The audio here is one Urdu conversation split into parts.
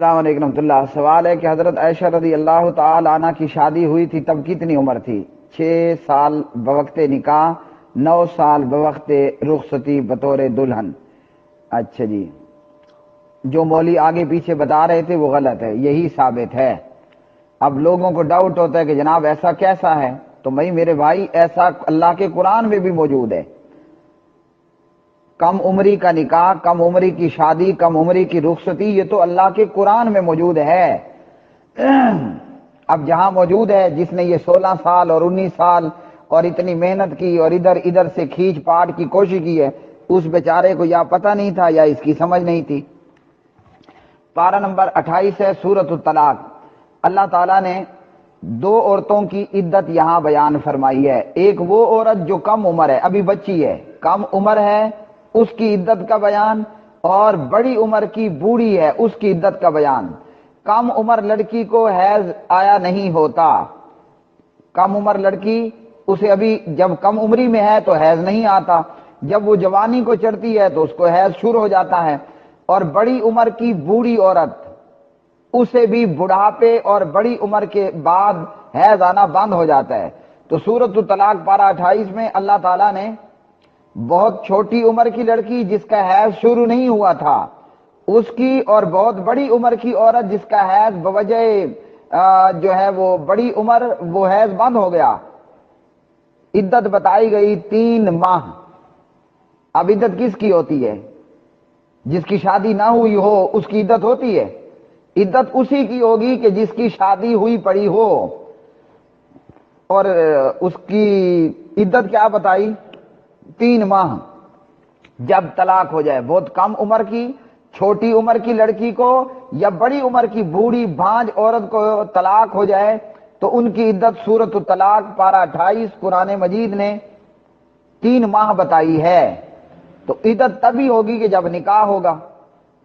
السلام علیکم ورحمۃ اللہ۔ سوال ہے کہ حضرت عائشہ رضی اللہ تعالی عنہ کی شادی ہوئی تھی تب کتنی عمر تھی؟ 6 سال بوقت نکاح، 9 سال بوقت رخصتی بطور دلہن۔ اچھا جی، جو مولوی آگے پیچھے بتا رہے تھے وہ غلط ہے، یہی ثابت ہے۔ اب لوگوں کو ڈاؤٹ ہوتا ہے کہ جناب ایسا کیسا ہے، تو بھائی میرے بھائی ایسا اللہ کے قرآن میں بھی موجود ہے۔ کم عمری کا نکاح، کم عمری کی شادی، کم عمری کی رخصتی، یہ تو اللہ کے قرآن میں موجود ہے۔ اب جہاں موجود ہے، جس نے یہ 16 سال اور 19 سال اور اتنی محنت کی اور ادھر سے کھینچ پاٹ کی کوشش کی ہے، اس بیچارے کو یا پتہ نہیں تھا یا اس کی سمجھ نہیں تھی۔ پارہ نمبر 28 ہے سورۃ الطلاق۔ اللہ تعالیٰ نے 2 عورتوں کی عدت یہاں بیان فرمائی ہے۔ ایک وہ عورت جو کم عمر ہے، ابھی بچی ہے، کم عمر ہے، اس کی عدت کا بیان، اور بڑی عمر کی بوڑھی ہے، اس کی عدت کا بیان۔ کم عمر لڑکی کو حیض آیا نہیں ہوتا۔ کم عمر لڑکی، اسے ابھی جب کم عمری میں ہے تو حیض نہیں آتا، جب وہ جوانی کو چڑھتی ہے تو اس کو حیض شروع ہو جاتا ہے۔ اور بڑی عمر کی بوڑھی عورت، اسے بھی بڑھاپے اور بڑی عمر کے بعد حیض آنا بند ہو جاتا ہے۔ تو سورۃ الطلاق پارہ 28 میں اللہ تعالیٰ نے بہت چھوٹی عمر کی لڑکی جس کا حیض شروع نہیں ہوا تھا اس کی، اور بہت بڑی عمر کی عورت جس کا حیض بوجہ جو ہے وہ بڑی عمر وہ حیض بند ہو گیا، عدت بتائی گئی 3 ماہ۔ اب عدت کس کی ہوتی ہے؟ جس کی شادی نہ ہوئی ہو اس کی عدت ہوتی ہے؟ عدت اسی کی ہوگی کہ جس کی شادی ہوئی پڑی ہو۔ اور اس کی عدت کیا بتائی؟ 3 ماہ۔ جب طلاق ہو جائے، بہت کم عمر کی چھوٹی عمر کی لڑکی کو یا بڑی عمر کی بوڑھی بھانج عورت کو طلاق ہو جائے تو ان کی عدت سورۃ الطلاق پارہ 28 قرآن مجید نے 3 ماہ بتائی ہے۔ تو عدت تبھی ہوگی کہ جب نکاح ہوگا۔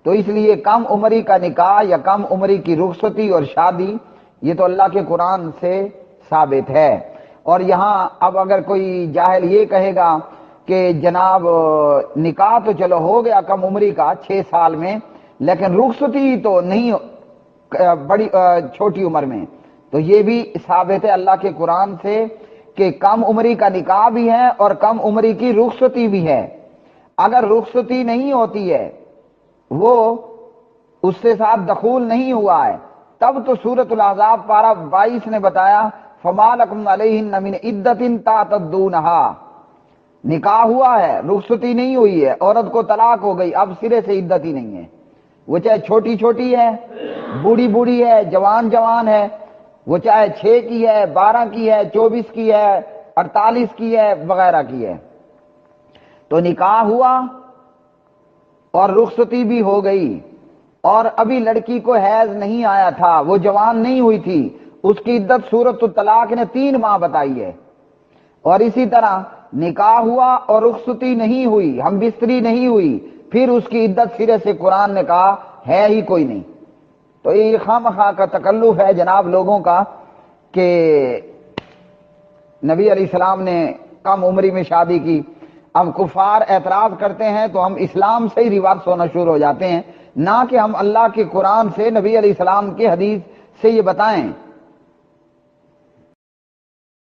تو اس لیے کم عمری کا نکاح یا کم عمری کی رخصتی اور شادی، یہ تو اللہ کے قرآن سے ثابت ہے۔ اور یہاں اب اگر کوئی جاہل یہ کہے گا کہ جناب نکاح تو چلو ہو گیا کم عمری کا 6 سال میں، لیکن رخصتی تو نہیں بڑی چھوٹی عمر میں، تو یہ بھی ثابت ہے اللہ کے قرآن سے کہ کم عمری کا نکاح بھی ہے اور کم عمری کی رخصتی بھی ہے۔ اگر رخصتی نہیں ہوتی ہے، وہ اس سے ساتھ دخول نہیں ہوا ہے، تب تو سورۃ الاحزاب پارہ 22 نے بتایا فَمَا لَكُمْ عَلَيْهِنَّ مِنْ عِدَّةٍ تَعْتَدُّونَهَا۔ نکاح ہوا ہے، رخصتی نہیں ہوئی ہے، عورت کو طلاق ہو گئی، اب سرے سے عدت ہی نہیں ہے۔ وہ چاہے چھوٹی چھوٹی ہے، بوڑھی بوڑھی ہے، جوان جوان ہے، وہ چاہے 6 کی ہے، 12 کی ہے، 24 کی ہے، 48 کی ہے، وغیرہ کی ہے۔ تو نکاح ہوا اور رخصتی بھی ہو گئی، اور ابھی لڑکی کو حیض نہیں آیا تھا، وہ جوان نہیں ہوئی تھی، اس کی عدت سورۃ الطلاق نے 3 ماہ بتائی ہے۔ اور اسی طرح نکاح ہوا اور رخصتی نہیں ہوئی، ہم بستری نہیں ہوئی، پھر اس کی عدت سرے سے قرآن نے کہا ہے ہی کوئی نہیں۔ تو یہ خواہ کا تکلف ہے جناب لوگوں کا کہ نبی علیہ السلام نے کم عمری میں شادی کی۔ اب کفار اعتراض کرتے ہیں تو ہم اسلام سے ہی ریورس ہونا شروع ہو جاتے ہیں، نہ کہ ہم اللہ کے قرآن سے نبی علیہ السلام کے حدیث سے یہ بتائیں